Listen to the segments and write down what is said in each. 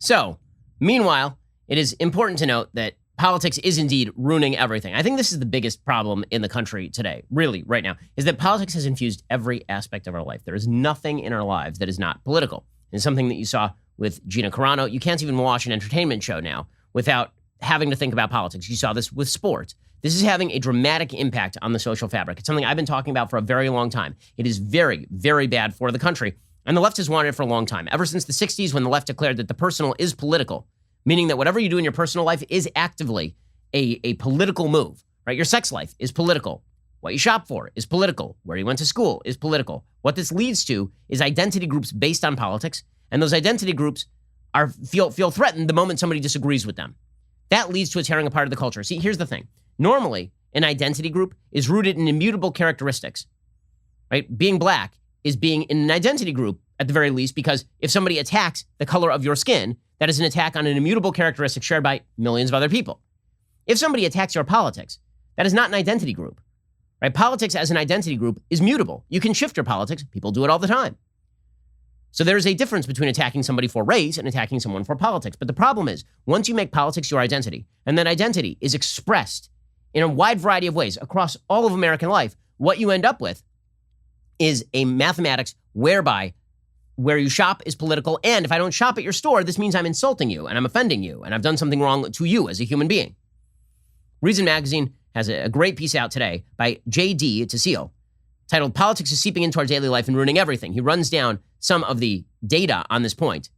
So, meanwhile, it is important to note that politics is indeed ruining everything. I think this is the biggest problem in the country today, really, right now, is that politics has infused every aspect of our life. There is nothing in our lives that is not political. It's something that you saw with Gina Carano. You can't even watch an entertainment show now without having to think about politics. You saw this with sports. This is having a dramatic impact on the social fabric. It's something I've been talking about for a very long time. It is very, very bad for the country. And the left has wanted it for a long time. Ever since the 60s, when the left declared that the personal is political, meaning that whatever you do in your personal life is actively a political move, right? Your sex life is political. What you shop for is political. Where you went to school is political. What this leads to is identity groups based on politics. And those identity groups feel threatened the moment somebody disagrees with them. That leads to a tearing apart of the culture. See, here's the thing. Normally, an identity group is rooted in immutable characteristics, right? Being black is being in an identity group at the very least, because if somebody attacks the color of your skin, that is an attack on an immutable characteristic shared by millions of other people. If somebody attacks your politics, that is not an identity group, right? Politics as an identity group is mutable. You can shift your politics. People do it all the time. So there's a difference between attacking somebody for race and attacking someone for politics. But the problem is, once you make politics your identity, and that identity is expressed in a wide variety of ways across all of American life, what you end up with is a mathematics whereby where you shop is political, and if I don't shop at your store, this means I'm insulting you, and I'm offending you, and I've done something wrong to you as a human being. Reason Magazine has a great piece out today by J.D. Tassile, titled "Politics is Seeping into Our Daily Life and Ruining Everything." He runs down some of the data on this point.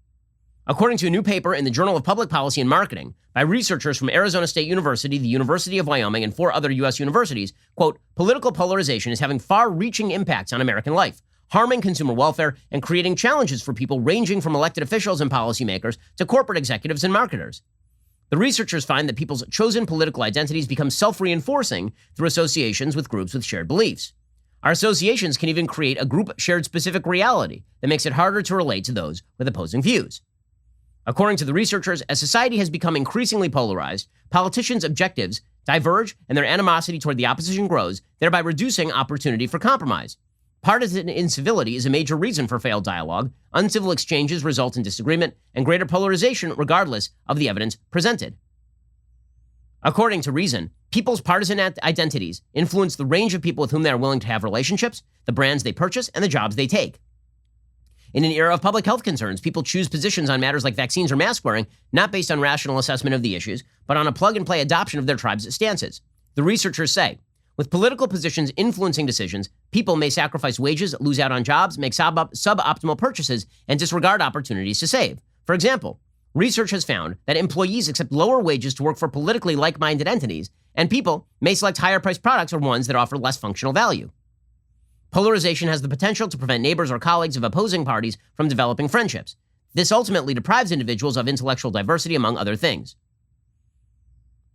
According to a new paper in the Journal of Public Policy and Marketing by researchers from Arizona State University, the University of Wyoming, and 4 other U.S. universities, quote, political polarization is having far-reaching impacts on American life, harming consumer welfare and creating challenges for people ranging from elected officials and policymakers to corporate executives and marketers. The researchers find that people's chosen political identities become self-reinforcing through associations with groups with shared beliefs. Our associations can even create a group-shared specific reality that makes it harder to relate to those with opposing views. According to the researchers, as society has become increasingly polarized, politicians' objectives diverge and their animosity toward the opposition grows, thereby reducing opportunity for compromise. Partisan incivility is a major reason for failed dialogue. Uncivil exchanges result in disagreement and greater polarization regardless of the evidence presented. According to Reason, people's partisan identities influence the range of people with whom they are willing to have relationships, the brands they purchase, and the jobs they take. In an era of public health concerns, people choose positions on matters like vaccines or mask wearing, not based on rational assessment of the issues, but on a plug-and-play adoption of their tribe's stances. The researchers say, with political positions influencing decisions, people may sacrifice wages, lose out on jobs, make suboptimal purchases, and disregard opportunities to save. For example, research has found that employees accept lower wages to work for politically like-minded entities, and people may select higher-priced products or ones that offer less functional value. Polarization has the potential to prevent neighbors or colleagues of opposing parties from developing friendships. This ultimately deprives individuals of intellectual diversity, among other things.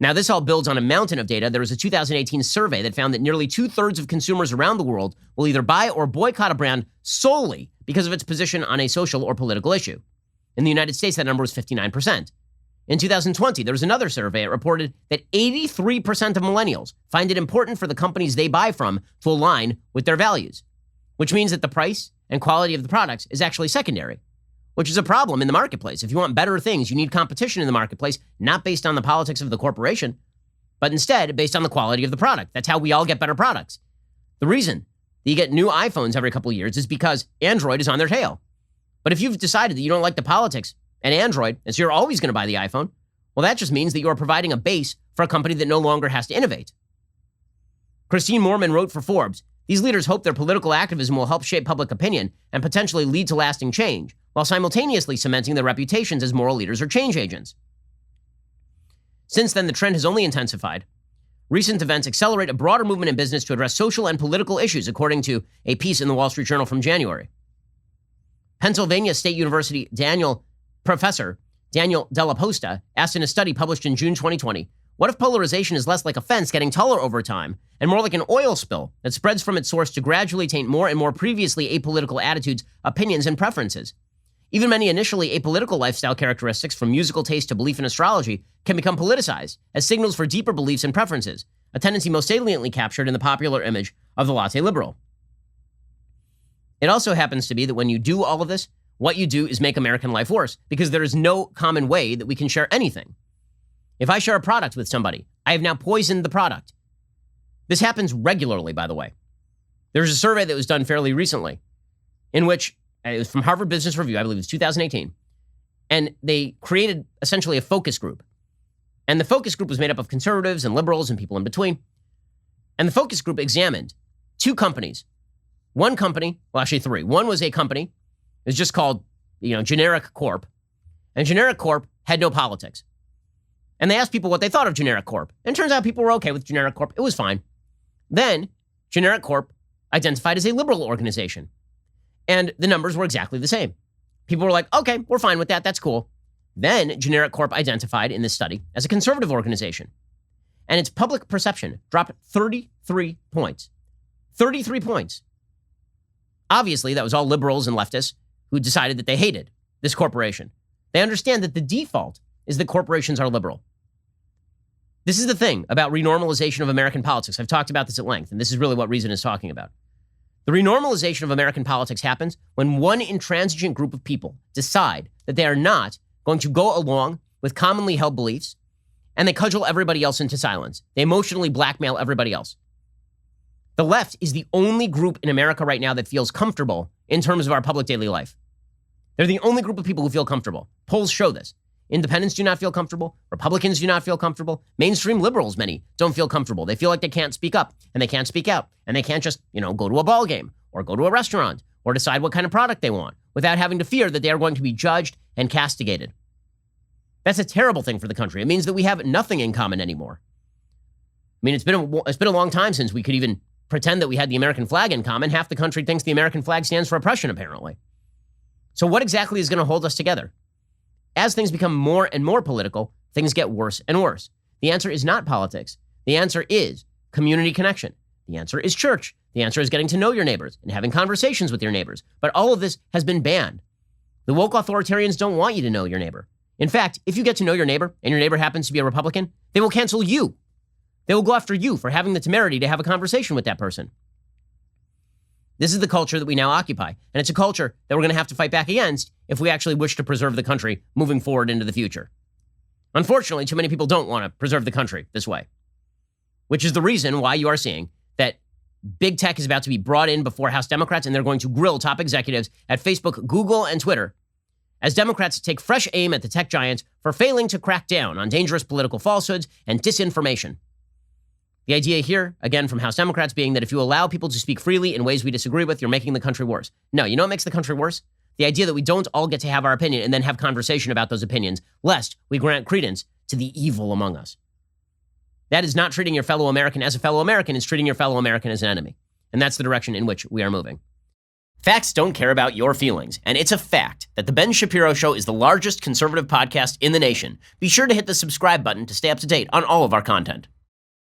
Now, this all builds on a mountain of data. There was a 2018 survey that found that nearly 2/3 of consumers around the world will either buy or boycott a brand solely because of its position on a social or political issue. In the United States, that number was 59%. In 2020, there was another survey that reported that 83% of millennials find it important for the companies they buy from to align with their values, which means that the price and quality of the products is actually secondary, which is a problem in the marketplace. If you want better things, you need competition in the marketplace, not based on the politics of the corporation, but instead based on the quality of the product. That's how we all get better products. The reason that you get new iPhones every couple of years is because Android is on their tail. But if you've decided that you don't like the politics and Android, and so you're always going to buy the iPhone, well, that just means that you are providing a base for a company that no longer has to innovate. Christine Moorman wrote for Forbes, "These leaders hope their political activism will help shape public opinion and potentially lead to lasting change, while simultaneously cementing their reputations as moral leaders or change agents." Since then, the trend has only intensified. Recent events accelerate a broader movement in business to address social and political issues, according to a piece in the Wall Street Journal from January. Pennsylvania State University Professor Daniel Della Posta asked in a study published in June 2020, what if polarization is less like a fence getting taller over time and more like an oil spill that spreads from its source to gradually taint more and more previously apolitical attitudes, opinions, and preferences? Even many initially apolitical lifestyle characteristics, from musical taste to belief in astrology, can become politicized as signals for deeper beliefs and preferences, a tendency most saliently captured in the popular image of the latte liberal. It also happens to be that when you do all of this, what you do is make American life worse because there is no common way that we can share anything. If I share a product with somebody, I have now poisoned the product. This happens regularly, by the way. There's a survey that was done fairly recently in which it was from Harvard Business Review, I believe it was 2018, and they created essentially a focus group. And the focus group was made up of conservatives and liberals and people in between. And the focus group examined 2 companies. One company, well, actually 3. One was a company. It was just called, Generic Corp. And Generic Corp had no politics. And they asked people what they thought of Generic Corp. And it turns out people were okay with Generic Corp. It was fine. Then Generic Corp identified as a liberal organization. And the numbers were exactly the same. People were like, okay, we're fine with that. That's cool. Then Generic Corp identified in this study as a conservative organization. And its public perception dropped 33 points. 33 points. Obviously, that was all liberals and leftists who decided that they hated this corporation. They understand that the default is that corporations are liberal. This is the thing about renormalization of American politics. I've talked about this at length, and this is really what Reason is talking about. The renormalization of American politics happens when one intransigent group of people decide that they are not going to go along with commonly held beliefs, and they cudgel everybody else into silence. They emotionally blackmail everybody else. The left is the only group in America right now that feels comfortable in terms of our public daily life. They're the only group of people who feel comfortable. Polls show this. Independents do not feel comfortable. Republicans do not feel comfortable. Mainstream liberals, many, don't feel comfortable. They feel like they can't speak up, and they can't speak out, and they can't just, go to a ball game or go to a restaurant or decide what kind of product they want without having to fear that they are going to be judged and castigated. That's a terrible thing for the country. It means that we have nothing in common anymore. I mean, it's been a long time since we could even pretend that we had the American flag in common. Half the country thinks the American flag stands for oppression, apparently. So what exactly is going to hold us together? As things become more and more political, things get worse and worse. The answer is not politics. The answer is community connection. The answer is church. The answer is getting to know your neighbors and having conversations with your neighbors. But all of this has been banned. The woke authoritarians don't want you to know your neighbor. In fact, if you get to know your neighbor and your neighbor happens to be a Republican, they will cancel you. They will go after you for having the temerity to have a conversation with that person. This is the culture that we now occupy, and it's a culture that we're going to have to fight back against if we actually wish to preserve the country moving forward into the future. Unfortunately, too many people don't want to preserve the country this way, which is the reason why you are seeing that big tech is about to be brought in before House Democrats, and they're going to grill top executives at Facebook, Google, and Twitter as Democrats take fresh aim at the tech giants for failing to crack down on dangerous political falsehoods and disinformation. The idea here, again, from House Democrats being that if you allow people to speak freely in ways we disagree with, you're making the country worse. No, you know what makes the country worse? The idea that we don't all get to have our opinion and then have conversation about those opinions, lest we grant credence to the evil among us. That is not treating your fellow American as a fellow American, it's treating your fellow American as an enemy. And that's the direction in which we are moving. Facts don't care about your feelings, and it's a fact that The Ben Shapiro Show is the largest conservative podcast in the nation. Be sure to hit the subscribe button to stay up to date on all of our content.